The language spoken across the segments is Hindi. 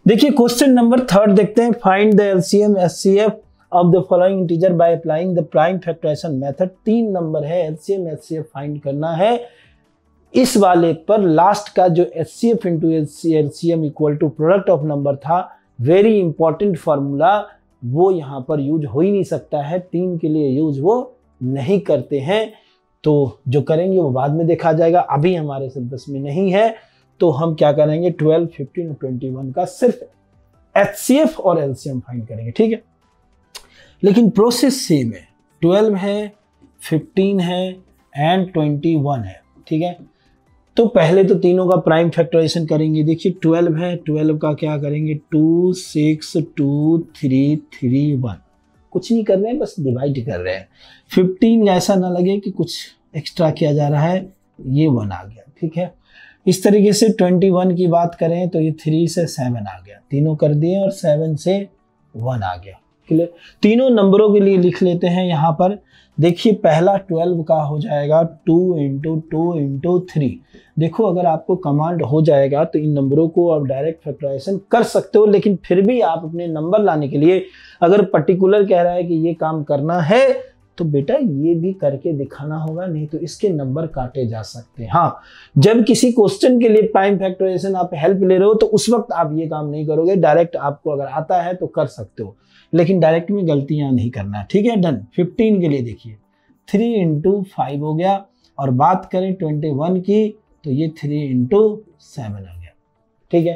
देखिए क्वेश्चन नंबर 3 देखते हैं। Find the LCM HCF of the following integer by applying the prime factorisation method. 3 number है, एलसीएम एचसीएफ फाइंड करना है। इस वाले पर लास्ट का जो HCF into LCM equal to product of number था, वेरी इंपॉर्टेंट फार्मूला, वो यहाँ पर यूज हो ही नहीं सकता है। 3 के लिए यूज वो नहीं करते हैं, तो जो करेंगे वो बाद में देखा जाएगा, अभी हमारे सिलेबस में नहीं है। तो हम क्या करेंगे, 12, 15 और 21 का सिर्फ एचसीएफ और एलसीएम फाइंड करेंगे, ठीक है। लेकिन प्रोसेस सेम है, 12 है, 15 है एंड 21 है, ठीक है। तो पहले तो तीनों का प्राइम फैक्टराइजेशन करेंगे। देखिए 12 है, 12 का क्या करेंगे, 2, 6, 2, 3, 3, 1, कुछ नहीं कर रहे हैं, बस डिवाइड कर रहे हैं। 15 ऐसा ना लगे कि कुछ एक्स्ट्रा किया जा रहा है, ये 1 आ गया, ठीक है। इस तरीके से 21 की बात करें तो ये 3 से 7 आ गया, तीनों कर दिए, और 7 से 1 आ गया, क्लियर। तीनों नंबरों के लिए लिख लेते हैं यहाँ पर। देखिए पहला 12 का हो जाएगा 2 × 2 × 3। देखो अगर आपको कमांड हो जाएगा तो इन नंबरों को आप डायरेक्ट फैक्टराइजेशन कर सकते हो, लेकिन फिर भी आप अपने नंबर लाने के लिए अगर पर्टिकुलर कह रहा है कि ये काम करना है तो बेटा ये भी करके दिखाना होगा, नहीं तो इसके नंबर काटे जा सकते हैं। हाँ, जब किसी क्वेश्चन के लिए प्राइम फैक्टराइजेशन आप हेल्प ले रहे हो तो उस वक्त आप ये काम नहीं करोगे। डायरेक्ट आपको अगर आता है तो कर सकते हो, लेकिन डायरेक्ट में गलतियां नहीं करना, ठीक है। डन। 15 के लिए देखिए 3 × 5 हो गया, और बात करें 21 की तो ये 3 × 7 आ गया, ठीक है।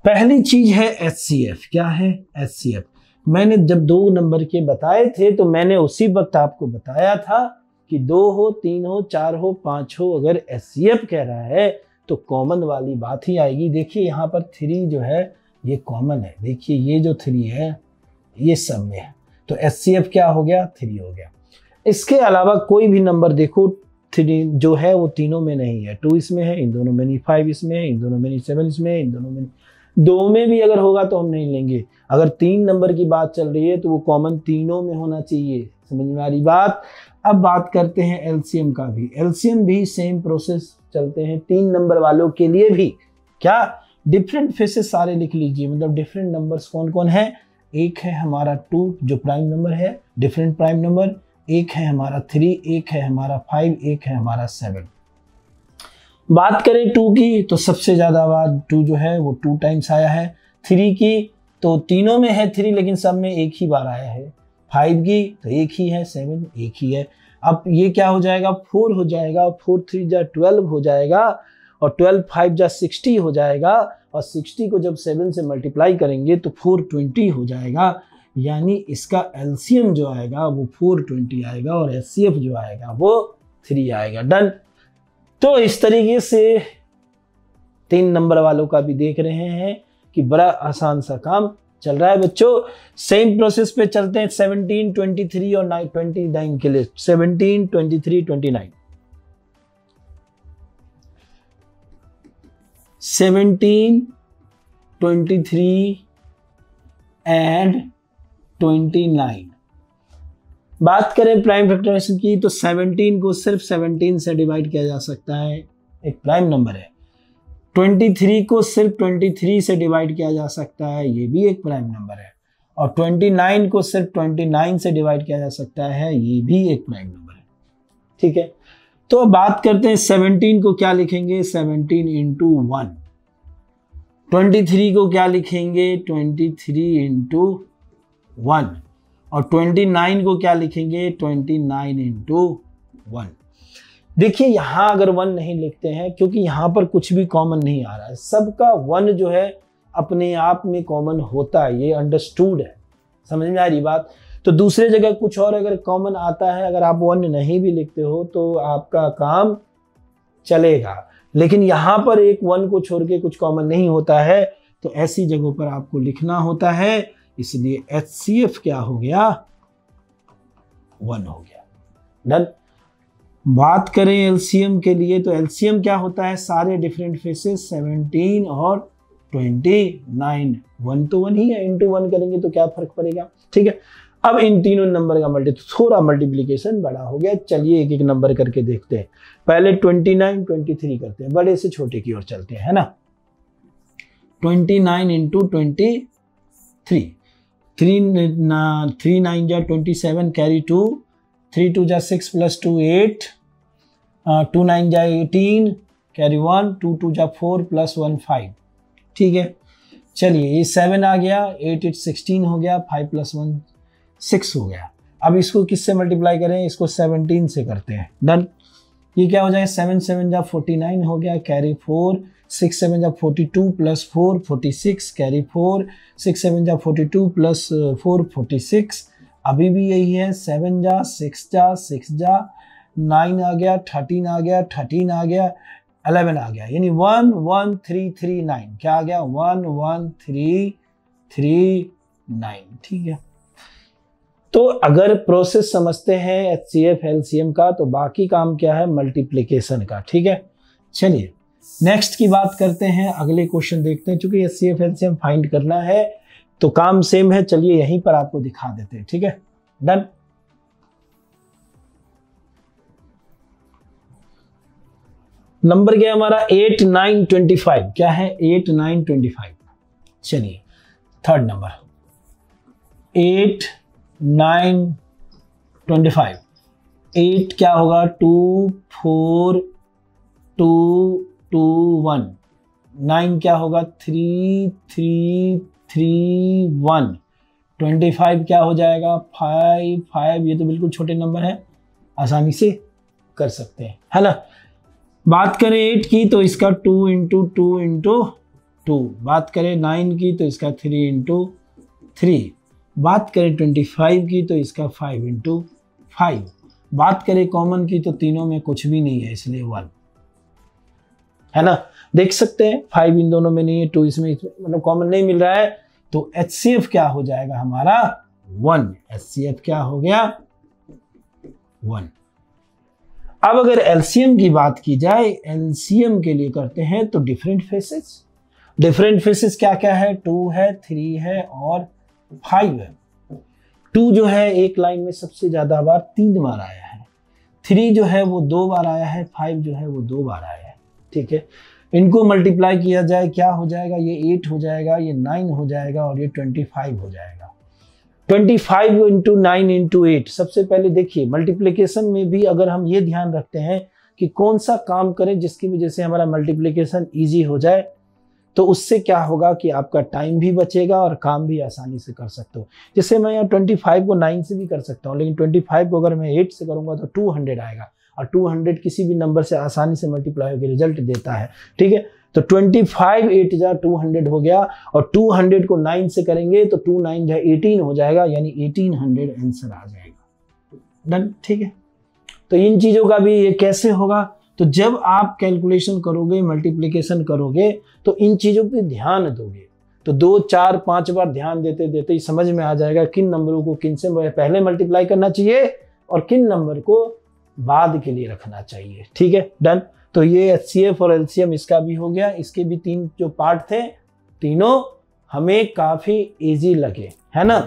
पहली चीज है एचसीएफ। क्या है एचसीएफ? मैंने जब 2 नंबर के बताए थे तो मैंने उसी वक्त आपको बताया था कि 2 हो, 3 हो, 4 हो, 5 हो, अगर एचसीएफ कह रहा है तो कॉमन वाली बात ही आएगी। देखिए यहाँ पर 3 जो है ये कॉमन है, देखिए ये जो 3 है ये सब में है, तो एचसीएफ क्या हो गया, 3 हो गया। इसके अलावा कोई भी नंबर देखो 3 जो है वो तीनों में नहीं है, 2 इसमें है, इन दोनों में नहीं, 5 इसमें है, इन दोनों में नहीं, 7 इसमें है, इन दोनों में नहीं, 2 में भी अगर होगा तो हम नहीं लेंगे। अगर 3 नंबर की बात चल रही है तो वो कॉमन तीनों में होना चाहिए, समझ में आ रही बात। अब बात करते हैं एलसीएम का भी। एलसीएम भी सेम प्रोसेस चलते हैं 3 नंबर वालों के लिए भी। क्या डिफरेंट फेसेस सारे लिख लीजिए, मतलब डिफरेंट नंबर्स कौन कौन है। एक है हमारा 2 जो प्राइम नंबर है, डिफरेंट प्राइम नंबर। एक है हमारा 3, एक है हमारा 5, एक है हमारा 7। बात करें 2 की तो सबसे ज्यादा बात 2 जो है वो 2 टाइम्स आया है। 3 की तो तीनों में है 3, लेकिन सब में एक ही बार आया है। 5 की तो एक ही है, 7 एक ही है। अब ये क्या हो जाएगा, 4 हो जाएगा, 4 3 जा 12 हो जाएगा, और 12 5 जा 60 हो जाएगा, और 60 को जब 7 से मल्टीप्लाई करेंगे तो 420 हो जाएगा। यानी इसका एलसीएम जो आएगा वो 420 आएगा, और एचसीएफ जो आएगा वो 3 आएगा। डन। तो इस तरीके से 3 नंबर वालों का भी देख रहे हैं कि बड़ा आसान सा काम चल रहा है बच्चों। सेम प्रोसेस पे चलते हैं 17, 23 और 29 के लिए। 17, 23, 29। 17, 23 एंड 29। बात करें प्राइम फैक्टराइजेशन की तो 17 को सिर्फ 17 से डिवाइड किया जा सकता है, एक प्राइम नंबर है। 23 को सिर्फ 23 से डिवाइड किया जा सकता है, ये भी एक प्राइम नंबर है। और 29 को सिर्फ 29 से डिवाइड किया जा सकता है, ये भी एक प्राइम नंबर है, ठीक है। तो अब बात करते हैं 17 को क्या लिखेंगे, 17 × 1। 23 को क्या लिखेंगे, 23 × 1। और 29 को क्या लिखेंगे, 29 × 1। देखिए यहां अगर 1 नहीं लिखते हैं क्योंकि यहां पर कुछ भी कॉमन नहीं आ रहा है, सबका 1 जो है अपने आप में कॉमन होता है, ये अंडरस्टूड है, समझ में आ रही बात। तो दूसरे जगह कुछ और अगर कॉमन आता है, अगर आप 1 नहीं भी लिखते हो तो आपका काम चलेगा, लेकिन यहां पर एक 1 को छोड़ के कुछ कॉमन नहीं होता है, तो ऐसी जगहों पर आपको लिखना होता है। इसलिए एचसीएफ क्या हो गया, 1 हो गया। डन। बात करें एलसीएम के लिए तो एलसीएम क्या होता है, सारे डिफरेंट फेसेस 17 और 29। 1 तो 1 ही है, इंटू 1 करेंगे तो क्या फर्क पड़ेगा, ठीक है। अब इन तीनों नंबर का थोड़ा मल्टीप्लिकेशन बड़ा हो गया। चलिए एक एक नंबर करके देखते हैं। पहले 29, 23 करते हैं, बड़े से छोटे की ओर चलते हैं, है ना। 29 इंटू 23, 3 9 जा 27 कैरी 2, 3 2 जा 6 प्लस 2 8, 2 9 जा 18 कैरी 1, 2 2 जा 4 प्लस 1 5। ठीक है, चलिए ये 7 आ गया, 8 8 16 हो गया, 5 प्लस 1 6 हो गया। अब इसको किससे मल्टीप्लाई करें, इसको 17 से करते हैं। डन। ये क्या हो जाएगा, 7 7 जा 49 हो गया, कैरी 4, 6 7 जा 42 प्लस 4 46 कैरी 4, 6 7 जा 42 प्लस 4 46। अभी भी यही है, 7 जा 6 जा 6 जा 9 आ गया, 13 आ गया, 13 आ गया, 11 आ गया, यानी 1 1 3 3 9। क्या आ गया, 1 1 3 3 9। ठीक है, तो अगर प्रोसेस समझते हैं HCF LCM का, तो बाकी काम क्या है, मल्टीप्लिकेशन का। ठीक है, चलिए नेक्स्ट की बात करते हैं, अगले क्वेश्चन देखते हैं। चूंकि HCF LCM फाइंड करना है तो काम सेम है, चलिए यहीं पर आपको दिखा देते हैं। ठीक है, डन। नंबर क्या है हमारा, 8 9 25। क्या है, 8 9 25। चलिए थर्ड नंबर 8 9 25। 8 क्या होगा, 2 4 2 2 1। 9 क्या होगा, 3 3 3 1। 25 क्या हो जाएगा, 5 5। ये तो बिल्कुल छोटे नंबर है, आसानी से कर सकते हैं, है ना। बात करें 8 की तो इसका 2 इंटू 2 इंटू 2। बात करें 9 की तो इसका 3 इंटू 3। बात करें 25 की तो इसका 5 इंटू 5। बात करें कॉमन की तो तीनों में कुछ भी नहीं है, इसलिए 1, है ना। देख सकते हैं 5 इन दोनों में नहीं है, 2 इसमें मतलब कॉमन नहीं मिल रहा है, तो HCF क्या हो जाएगा हमारा, 1। HCF क्या हो गया, 1। अब अगर LCM की बात की जाए, LCM के लिए करते हैं तो डिफरेंट फेसेस। डिफरेंट फेसेस क्या क्या है, 2 है, 3 है और 5 है। 2 जो है एक लाइन में सबसे ज्यादा बार 3 बार आया है, 3 जो है वो 2 बार आया है, 5 जो है वो 2 बार आया है। ठीक है, इनको मल्टीप्लाई किया जाए क्या हो जाएगा, ये 8 हो जाएगा, ये 9 हो जाएगा और ये 25 हो जाएगा। 25 इंटू 9 इंटू 8। सबसे पहले देखिए मल्टीप्लिकेशन में भी अगर हम ये ध्यान रखते हैं कि कौन सा काम करें जिसकी वजह से हमारा मल्टीप्लिकेशन इजी हो जाए, तो उससे क्या होगा कि आपका टाइम भी बचेगा और काम भी आसानी से कर सकते हो। जैसे मैं यहाँ 25 को 9 से भी कर सकता हूँ, लेकिन 25 को अगर मैं 8 से करूँगा तो 200 आएगा, और 200 किसी भी नंबर से आसानी से मल्टीप्लाई होकर रिजल्ट देता है। ठीक है, तो 25 8 जा 200 हो गया, और 200 को 9 से करेंगे तो 2 9 जा 18 हो जाएगा, यानी 1800 आंसर आ जाएगा। डन। ठीक है, तो इन चीज़ों का भी ये कैसे होगा, तो जब आप कैलकुलेशन करोगे, मल्टीप्लिकेशन करोगे, तो इन चीज़ों पे ध्यान दोगे, तो 2 4 5 बार ध्यान देते देते ही समझ में आ जाएगा किन नंबरों को किन से पहले मल्टीप्लाई करना चाहिए और किन नंबर को बाद के लिए रखना चाहिए। ठीक है, डन। तो ये HCF और LCM इसका भी हो गया। इसके भी 3 जो पार्ट थे, तीनों हमें काफ़ी इजी लगे, है ना।